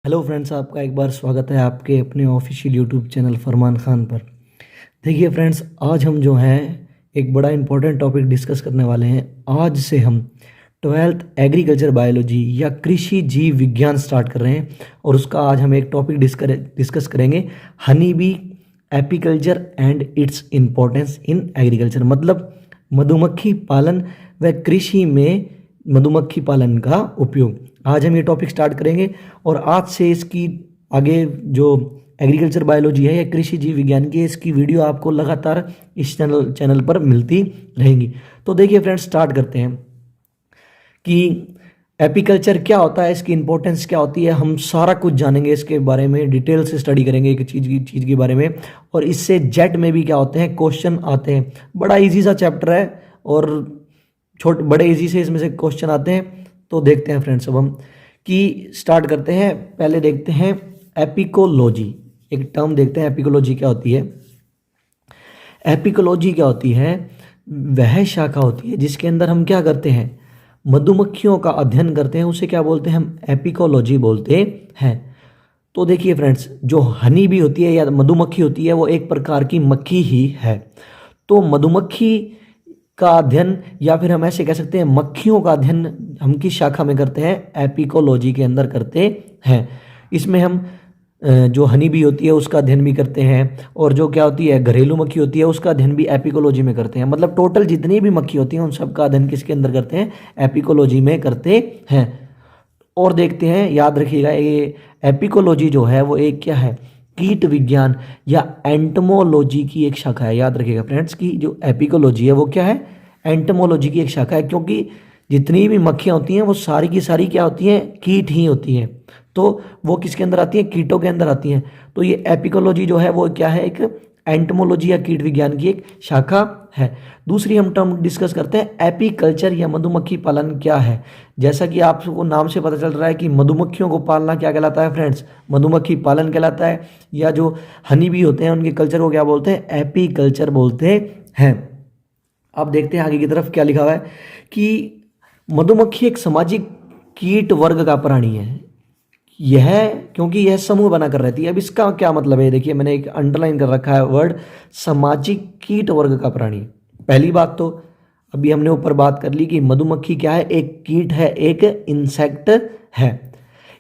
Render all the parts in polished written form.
Hello friends, आपका एक बार स्वागत है आपके अपने ऑफिशियल यूट्यूब चैनल फरमान खान पर। देखिए फ्रेंड्स, आज हम जो हैं एक बड़ा इंपॉर्टेंट टॉपिक डिस्कस करने वाले हैं। आज से हम 12th एग्रीकल्चर बायोलॉजी या कृषि जीव विज्ञान स्टार्ट कर रहे हैं और उसका आज हम एक टॉपिक डिस्कस करेंगे, honey bee apiculture and its importance in agriculture. मतलब मधुमक्खी पालन व कृषि में मधुमक्खी पालन का उपयोग। आज हम ये टॉपिक स्टार्ट करेंगे और आज से इसकी आगे जो एग्रीकल्चर बायोलॉजी है या कृषि जीव विज्ञान की, इसकी वीडियो आपको लगातार इस चैनल पर मिलती रहेंगी। तो देखिए फ्रेंड्स, स्टार्ट करते हैं कि एपीकल्चर क्या होता है, इसकी इंपॉर्टेंस क्या होती है। हम सारा कुछ जानेंगे इसके बारे में, डिटेल से स्टडी करेंगे एक चीज़ के बारे में। और इससे जेट में भी क्या होते हैं, क्वेश्चन आते हैं। बड़ा इजी सा चैप्टर है और बड़े इजी से इसमें से क्वेश्चन आते हैं। तो देखते हैं फ्रेंड्स, अब हम कि स्टार्ट करते हैं। पहले देखते हैं एपिकोलॉजी, एक टर्म देखते हैं एपिकोलॉजी क्या होती है। एपिकोलॉजी क्या होती है, वह शाखा होती है जिसके अंदर हम क्या करते हैं, मधुमक्खियों का अध्ययन करते हैं। उसे क्या बोलते हैं, हम एपिकोलॉजी बोलते हैं। तो देखिए फ्रेंड्स, जो हनी भी होती है या मधुमक्खी होती है, वो एक प्रकार की मक्खी ही है। तो मधुमक्खी का अध्ययन या फिर हम ऐसे कह सकते हैं मक्खियों का अध्ययन हम किस शाखा में करते हैं, एपिकोलॉजी के अंदर करते हैं। इसमें हम जो हनी बी होती है उसका अध्ययन भी करते हैं, और जो क्या होती है घरेलू मक्खी होती है उसका अध्ययन भी एपिकोलॉजी में करते हैं। मतलब टोटल जितनी भी मक्खी होती हैं उन सब का अध्ययन किसके अंदर करते हैं, एपिकोलॉजी में करते हैं। और देखते हैं, याद रखिएगा, ये एपिकोलॉजी जो है वो एक क्या है, कीट विज्ञान या एंटमोलॉजी की एक शाखा है। याद रखिएगा फ्रेंड्स कि जो एपिकोलॉजी है वो क्या है, एंटमोलॉजी की एक शाखा है। क्योंकि जितनी भी मक्खियाँ होती हैं वो सारी की सारी क्या होती हैं, कीट ही होती हैं। तो वो किसके अंदर आती हैं, कीटों के अंदर आती हैं। तो ये एपिकोलॉजी जो है वो क्या है, एक एंटमोलॉजी या कीट विज्ञान की एक शाखा है। दूसरी हम टर्म डिस्कस करते हैं, एपीकल्चर या मधुमक्खी पालन क्या है। जैसा कि आपको नाम से पता चल रहा है कि मधुमक्खियों को पालना क्या कहलाता है फ्रेंड्स, मधुमक्खी पालन कहलाता है। या जो हनी बी होते हैं उनके कल्चर को क्या बोलते हैं, एपीकल्चर बोलते हैं। अब देखते हैं आगे की तरफ क्या लिखा हुआ है कि मधुमक्खी एक सामाजिक कीट वर्ग का प्राणी है। यह क्योंकि यह समूह बनाकर रहती है। अब इसका क्या मतलब है, देखिए मैंने एक अंडरलाइन कर रखा है वर्ड, सामाजिक कीट वर्ग का प्राणी। पहली बात तो अभी हमने ऊपर बात कर ली कि मधुमक्खी क्या है, एक कीट है, एक इंसेक्ट है।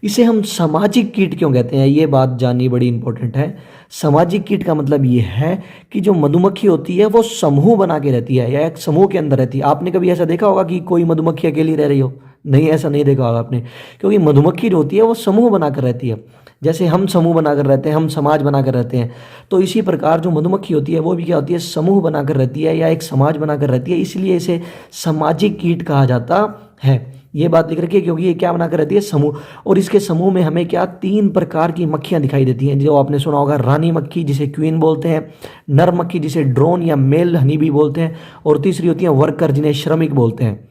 इसे हम सामाजिक कीट क्यों कहते हैं, ये बात जाननी बड़ी इंपॉर्टेंट है। सामाजिक कीट का मतलब ये है कि जो मधुमक्खी होती है वो समूह बना के रहती है या एक समूह के अंदर रहती है। आपने कभी ऐसा देखा होगा कि कोई मधुमक्खी अकेली रह रही हो? नहीं, ऐसा नहीं देखा होगा आपने, क्योंकि मधुमक्खी जो होती है वो समूह बनाकर रहती है। जैसे हम समूह बनाकर रहते हैं, हम समाज बनाकर रहते हैं, तो इसी प्रकार जो मधुमक्खी होती है वो भी क्या होती है, समूह बनाकर रहती है या एक समाज बनाकर रहती है। इसलिए इसे सामाजिक कीट कहा जाता है। ये बात लिख रखी है क्योंकि ये क्या बनाकर रहती है, समूह। और इसके समूह में हमें क्या, 3 प्रकार की मक्खियाँ दिखाई देती हैं, जो आपने सुना होगा। रानी मक्खी जिसे क्वीन बोलते हैं, नर मक्खी जिसे ड्रोन या मेल हनी बी बोलते हैं, और तीसरी होती है वर्कर जिन्हें श्रमिक बोलते हैं।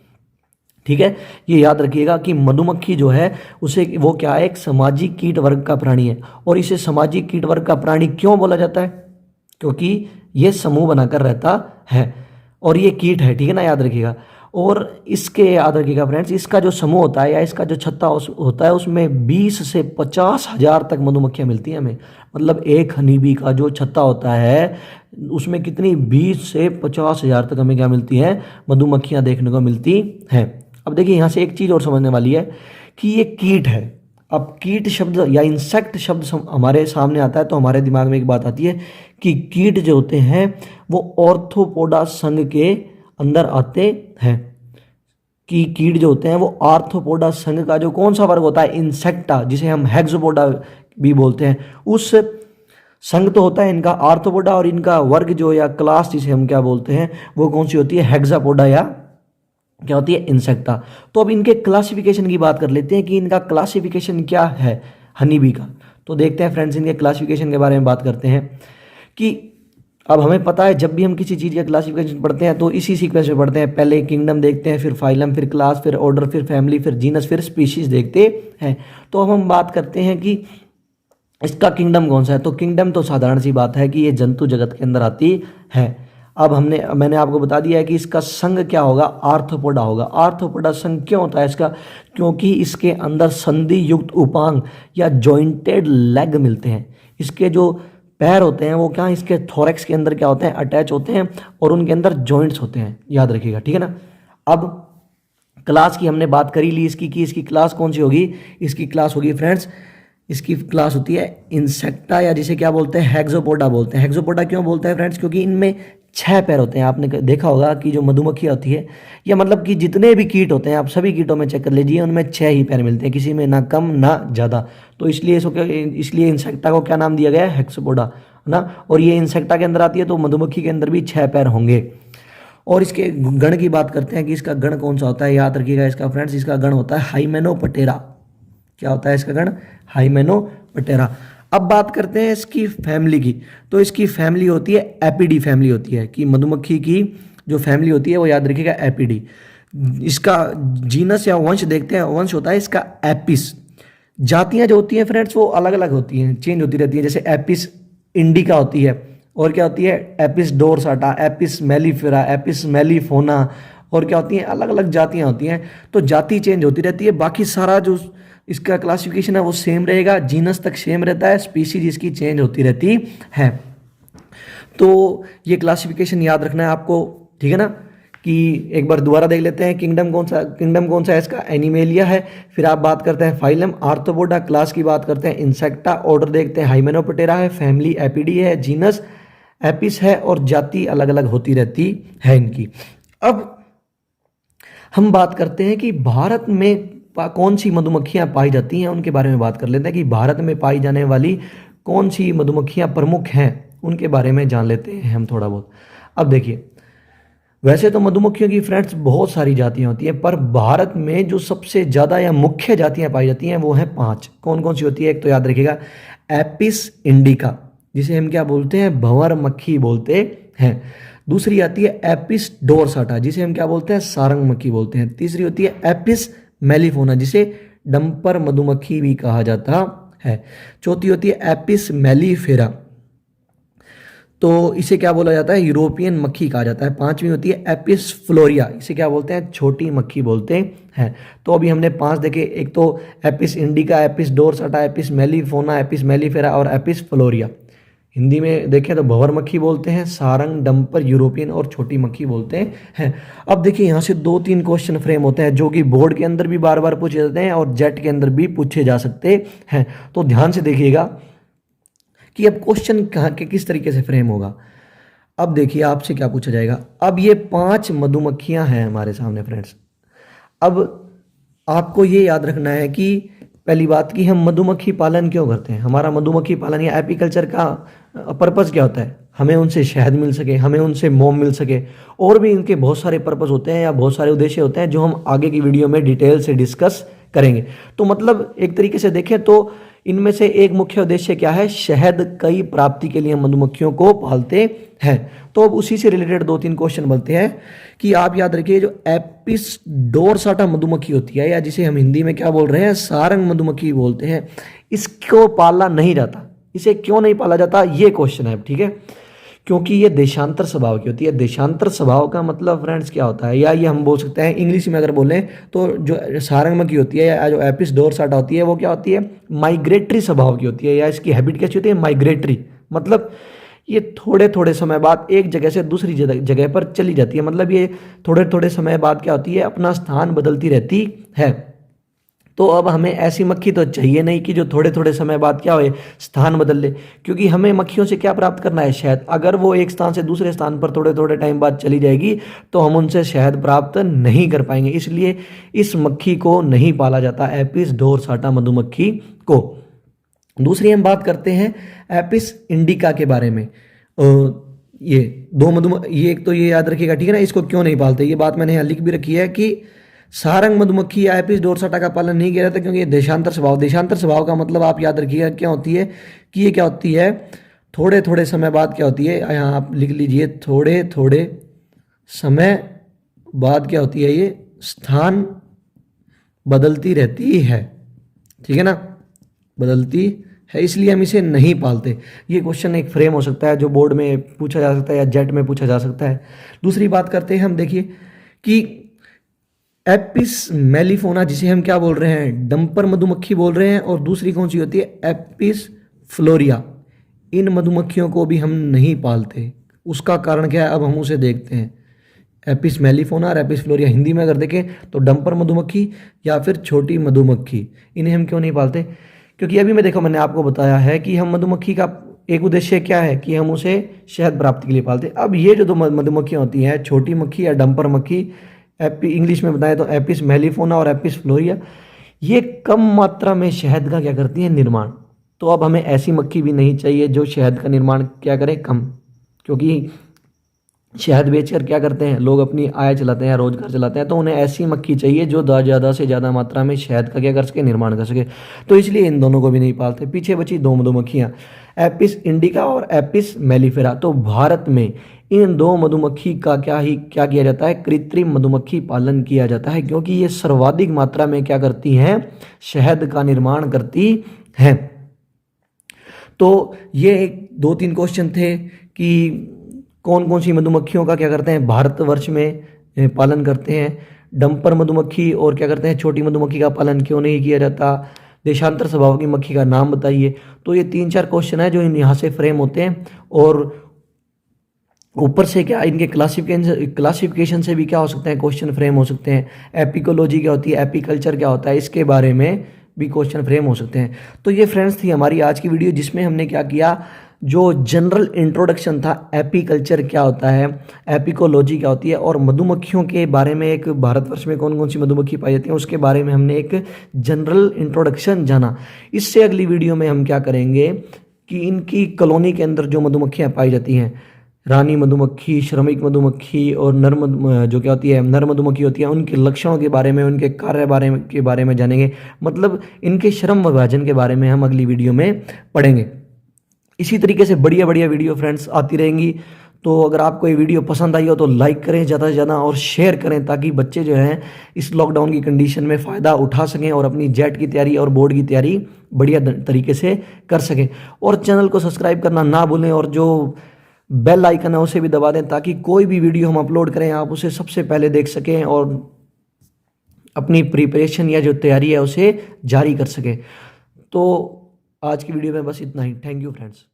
ठीक है, ये याद रखिएगा कि मधुमक्खी जो है उसे वो क्या है, एक सामाजिक कीट वर्ग का प्राणी है। और इसे सामाजिक कीट वर्ग का प्राणी क्यों बोला जाता है, क्योंकि ये समूह बनाकर रहता है और ये कीट है। ठीक है ना, याद रखिएगा। और इसके याद रखिएगा फ्रेंड्स, इसका जो समूह होता है या इसका जो छत्ता होता है उसमें 20 से 50 हजार तक मधुमक्खियाँ मिलती हैं हमें। मतलब एक हनी बी का जो छत्ता होता है उसमें कितनी, 20 से 50 हजार तक हमें क्या मिलती हैं, मधुमक्खियाँ देखने को मिलती हैं। अब देखिए यहाँ से एक चीज़ और समझने वाली है कि ये कीट है। अब कीट शब्द या इंसेक्ट शब्द हमारे सामने आता है तो हमारे दिमाग में एक बात आती है कि कीट जो होते हैं वो ऑर्थोपोडा संघ के अंदर आते हैं। कि कीट जो होते हैं वो आर्थ्रोपोडा संघ का जो कौन सा वर्ग होता है, इंसेक्टा, जिसे हम हेक्सोपोडा भी बोलते हैं, उस संघ तो होता है इनका आर्थ्रोपोडा, और इनका वर्ग जो या क्लास जिसे हम क्या बोलते हैं वो कौन सी होती है, हेक्सापोडा या क्या होती है, इंसेक्टा। तो अब इनके क्लासिफिकेशन की बात कर लेते हैं कि इनका क्लासिफिकेशन क्या है हनी बी का। तो देखते हैं फ्रेंड्स, इनके क्लासिफिकेशन के बारे में बात करते हैं कि अब हमें पता है जब भी हम किसी चीज़ का क्लासिफिकेशन पढ़ते हैं तो इसी सीक्वेंस में पढ़ते हैं। पहले किंगडम देखते हैं, फिर फाइलम, फिर क्लास, फिर ऑर्डर, फिर फैमिली, फिर जीनस, फिर स्पीशीज देखते हैं। तो अब हम बात करते हैं कि इसका किंगडम कौन सा है। तो किंगडम तो साधारण सी बात है कि ये जंतु जगत के अंदर आती है। अब मैंने आपको बता दिया है कि इसका संघ क्या होगा, आर्थ्रोपोडा होगा। आर्थ्रोपोडा संघ क्यों होता है इसका, क्योंकि इसके अंदर संधि युक्त उपांग या जॉइंटेड लेग मिलते हैं। इसके जो पैर होते हैं वो क्या, इसके थोरैक्स के अंदर क्या होते हैं, अटैच होते हैं और उनके अंदर जॉइंट्स होते हैं, याद रखिएगा, ठीक है ना। अब क्लास की हमने बात करी ली इसकी, कि इसकी क्लास कौन सी होगी, इसकी क्लास होगी फ्रेंड्स, इसकी क्लास होती है इंसेक्टा, या जिसे क्या बोलते हैं, हेक्सोपोडा बोलते हैं। हेक्सोपोडा क्यों बोलते हैं फ्रेंड्स, क्योंकि इनमें 6 पैर होते हैं। आपने देखा होगा कि जो मधुमक्खी होती है, या मतलब कि जितने भी कीट होते हैं, आप सभी कीटों में चेक कर लीजिए, उनमें 6 ही पैर मिलते हैं, किसी में ना कम ना ज़्यादा। तो इसलिए इंसेक्टा को क्या नाम दिया गया है, हेक्सोपोडा, है ना। और ये इंसेक्टा के अंदर आती है, तो मधुमक्खी के अंदर भी 6 पैर होंगे। और इसके गण की बात करते हैं कि इसका गण कौन सा होता है, याद रखिएगा इसका फ्रेंड्स, इसका गण होता है हाइमेनोप्टेरा। क्या होता है इसका गण, हाइमेनोप्टेरा। अब बात करते हैं इसकी फैमिली की, तो इसकी फैमिली होती है एपिडी फैमिली होती है, कि मधुमक्खी की जो फैमिली होती है वो याद रखिएगा एपिडी। इसका जीनस या वंश देखते हैं, वंश होता है इसका एपिस। जातियां जो होती हैं फ्रेंड्स वो अलग अलग होती हैं, चेंज होती रहती है, जैसे एपिस इंडिका होती है, और क्या होती है Apis dorsata, Apis mellifera, Apis melipona, और क्या होती हैं, अलग अलग जातियां होती हैं। तो जाति चेंज होती रहती है, बाकी सारा जो इसका क्लासिफिकेशन है वो सेम रहेगा, जीनस तक सेम रहता है, स्पीसीज इसकी चेंज होती रहती है। तो ये क्लासिफिकेशन याद रखना है आपको, ठीक है ना। कि एक बार दोबारा देख लेते हैं, किंगडम कौन सा है इसका, एनिमेलिया है। फिर आप बात करते हैं फाइलम आर्थ्रोपोडा, क्लास की बात करते हैं इंसेक्टा, ऑर्डर देखते हैं हाइमेनोप्टेरा है, फैमिली एपिडी है, जीनस एपिस है, और जाति अलग अलग होती रहती है इनकी। अब हम बात करते हैं कि भारत में कौन सी मधुमक्खियां पाई जाती हैं, उनके बारे में बात कर लेते हैं कि भारत में पाई जाने वाली कौन सी मधुमक्खियां प्रमुख हैं, उनके बारे में जान लेते हैं हम थोड़ा बहुत। अब देखिए, वैसे तो मधुमक्खियों की फ्रेंड्स बहुत सारी जातियां होती हैं, पर भारत में जो सबसे ज़्यादा या मुख्य जातियां पाई जाती हैं वो हैं 5। कौन कौन सी होती है, एक तो याद रखिएगा एपिस इंडिका, जिसे हम क्या बोलते हैं, भंवर मक्खी बोलते हैं। दूसरी आती है एपिस डोरसाटा, जिसे हम क्या बोलते हैं, सारंग मक्खी बोलते हैं। तीसरी होती है एपिस मेलिफोना, जिसे डंपर मधुमक्खी भी कहा जाता है। चौथी होती है एपिस मेलिफेरा, तो इसे क्या बोला जाता है, यूरोपियन मक्खी कहा जाता है। पांचवी होती है एपिस फ्लोरिया, इसे क्या बोलते हैं, छोटी मक्खी बोलते हैं। तो अभी हमने 5 देखे, एक तो Apis indica, Apis dorsata, Apis melipona, Apis mellifera और एपिस फ्लोरिया। हिंदी में देखें तो भंवर मक्खी बोलते हैं, सारंग, डंपर, यूरोपियन और छोटी मक्खी बोलते हैं। अब देखिए यहाँ से 2-3 क्वेश्चन फ्रेम होते हैं, जो कि बोर्ड के अंदर भी बार बार पूछे जाते हैं और जेट के अंदर भी पूछे जा सकते हैं। तो ध्यान से देखिएगा कि अब क्वेश्चन कहाँ के किस तरीके से फ्रेम होगा। अब देखिए आपसे क्या पूछा जाएगा। अब ये 5 मधुमक्खियां हैं हमारे सामने फ्रेंड्स। अब आपको ये याद रखना है कि पहली बात कि हम मधुमक्खी पालन क्यों करते हैं, हमारा मधुमक्खी पालन या एपीकल्चर का पर्पस क्या होता है, हमें उनसे शहद मिल सके, हमें उनसे मोम मिल सके, और भी इनके बहुत सारे पर्पस होते हैं या बहुत सारे उद्देश्य होते हैं, जो हम आगे की वीडियो में डिटेल से डिस्कस करेंगे। तो मतलब एक तरीके से देखें तो इनमें से एक मुख्य उद्देश्य क्या है, शहद कई प्राप्ति के लिए हम मधुमक्खियों को पालते हैं। तो अब उसी से रिलेटेड 2-3 क्वेश्चन बनते हैं कि आप याद रखिए, जो एपिस डोरसाटा मधुमक्खी होती है, या जिसे हम हिंदी में क्या बोल रहे हैं, सारंग मधुमक्खी बोलते हैं, इसको पाला नहीं जाता। इसे क्यों नहीं पाला जाता, ये क्वेश्चन है, ठीक है। क्योंकि ये देशांतर स्वभाव की होती है। देशांतर स्वभाव का मतलब फ्रेंड्स क्या होता है, या ये हम बोल सकते हैं इंग्लिश में अगर बोलें तो जो सारंग मक्खी होती है या जो एपिस डोरसाटा होती है वो क्या होती है, माइग्रेटरी स्वभाव की होती है, या इसकी हैबिट कैसी होती है, माइग्रेटरी। मतलब ये थोड़े थोड़े समय बाद एक जगह से दूसरी जगह पर चली जाती है। मतलब ये थोड़े थोड़े समय बाद क्या होती है, अपना स्थान बदलती रहती है। तो अब हमें ऐसी मक्खी तो चाहिए नहीं कि जो थोड़े थोड़े समय बाद क्या हो, स्थान बदल ले, क्योंकि हमें मक्खियों से क्या प्राप्त करना है, शहद। अगर वो एक स्थान से दूसरे स्थान पर थोड़े थोड़े टाइम बाद चली जाएगी तो हम उनसे शहद प्राप्त नहीं कर पाएंगे, इसलिए इस मक्खी को नहीं पाला जाता, एपिस डोरसाटा मधुमक्खी को। दूसरी हम बात करते हैं एपिस इंडिका के बारे में। ये ये एक तो ये याद रखिएगा, ठीक है ना, इसको क्यों नहीं पालते, ये बात मैंने यहाँ लिख भी रखी है कि सारंग मधुमक्खी या एपिस डोरसाटा का पालन नहीं किया जाता क्योंकि ये देशांतर स्वभाव का मतलब आप याद रखिएगा क्या होती है, कि ये क्या होती है, थोड़े थोड़े समय बाद क्या होती है, यहाँ आप लिख लीजिए, थोड़े थोड़े समय बाद क्या होती है, ये स्थान बदलती रहती है, ठीक है ना, बदलती है, इसलिए हम इसे नहीं पालते। ये क्वेश्चन एक फ्रेम हो सकता है जो बोर्ड में पूछा जा सकता है या जेट में पूछा जा सकता है। दूसरी बात करते हैं हम, देखिए कि एपिस मेलिफोना जिसे हम क्या बोल रहे हैं, डंपर मधुमक्खी बोल रहे हैं, और दूसरी कौन सी होती है, एपिस फ्लोरिया। इन मधुमक्खियों को भी हम नहीं पालते। उसका कारण क्या है, अब हम उसे देखते हैं। एपिस मेलिफोना और एपिस फ्लोरिया, हिंदी में अगर देखें तो डंपर मधुमक्खी या फिर छोटी मधुमक्खी, इन्हें हम क्यों नहीं पालते? क्योंकि अभी मैं देखो, मैंने आपको बताया है कि हम मधुमक्खी का एक उद्देश्य क्या है कि हम उसे शहद प्राप्ति के लिए पालते हैं। अब ये जो दो मधुमक्खियाँ होती हैं, छोटी मक्खी या डंपर मक्खी, इंग्लिश में बताएं तो एपिस मेलिफोना और एपिस फ्लोरिया, ये कम मात्रा में शहद का क्या करती है, निर्माण। तो अब हमें ऐसी मक्खी भी नहीं चाहिए जो शहद का निर्माण क्या करे, कम। क्योंकि शहद बेचकर क्या करते हैं लोग, अपनी आय चलाते हैं, रोजगार चलाते हैं। तो उन्हें ऐसी मक्खी चाहिए जो ज़्यादा से ज़्यादा मात्रा में शहद का क्या कर सके, निर्माण कर सके। तो इसलिए इन दोनों को भी नहीं पालते। पीछे बची दो मधुमक्खियाँ, एपिस इंडिका और एपिस मेलिफेरा। तो भारत में इन दो मधुमक्खी का क्या किया जाता है, कृत्रिम मधुमक्खी पालन किया जाता है, क्योंकि ये सर्वाधिक मात्रा में क्या करती हैं, शहद का निर्माण करती हैं। तो ये दो तीन क्वेश्चन थे कि कौन कौन सी मधुमक्खियों का क्या करते हैं भारतवर्ष में पालन करते हैं, डंपर मधुमक्खी और क्या करते हैं छोटी मधुमक्खी का पालन क्यों नहीं किया जाता, देशांतर स्वभाव की मक्खी का नाम बताइए। तो ये 3-4 क्वेश्चन है जो यहाँ से फ्रेम होते हैं। और ऊपर से क्या इनके क्लासिफिकेशन से भी क्या हो सकते हैं, क्वेश्चन फ्रेम हो सकते हैं। एपिकोलॉजी क्या होती है, एपीकल्चर क्या होता है, इसके बारे में भी क्वेश्चन फ्रेम हो सकते हैं। तो ये फ्रेंड्स थी हमारी आज की वीडियो, जिसमें हमने क्या किया, जो जनरल इंट्रोडक्शन था, एपीकल्चर क्या होता है, एपिकोलॉजी क्या होती है, और मधुमक्खियों के बारे में, एक भारतवर्ष में कौन कौन सी मधुमक्खी पाई जाती हैं उसके बारे में हमने एक जनरल इंट्रोडक्शन जाना। इससे अगली वीडियो में हम क्या करेंगे कि इनकी कॉलोनी के अंदर जो मधुमक्खियाँ पाई जाती हैं, रानी मधुमक्खी, श्रमिक मधुमक्खी और जो क्या होती है, नर मधुमक्खी होती है, उनके लक्षणों के बारे में, उनके कार्य के बारे में जानेंगे। मतलब इनके श्रम विभाजन के बारे में हम अगली वीडियो में पढ़ेंगे। इसी तरीके से बढ़िया बढ़िया वीडियो फ्रेंड्स आती रहेंगी। तो अगर आपको ये वीडियो पसंद आई हो तो लाइक करें ज़्यादा से ज़्यादा और शेयर करें, ताकि बच्चे जो हैं इस लॉकडाउन की कंडीशन में फ़ायदा उठा सकें और अपनी जेट की तैयारी और बोर्ड की तैयारी बढ़िया तरीके से कर सकें। और चैनल को सब्सक्राइब करना ना भूलें, और जो बेल आइकन है उसे भी दबा दें, ताकि कोई भी वीडियो हम अपलोड करें आप उसे सबसे पहले देख सकें और अपनी प्रिपरेशन या जो तैयारी है उसे जारी कर सकें। तो आज की वीडियो में बस इतना ही। Thank you friends.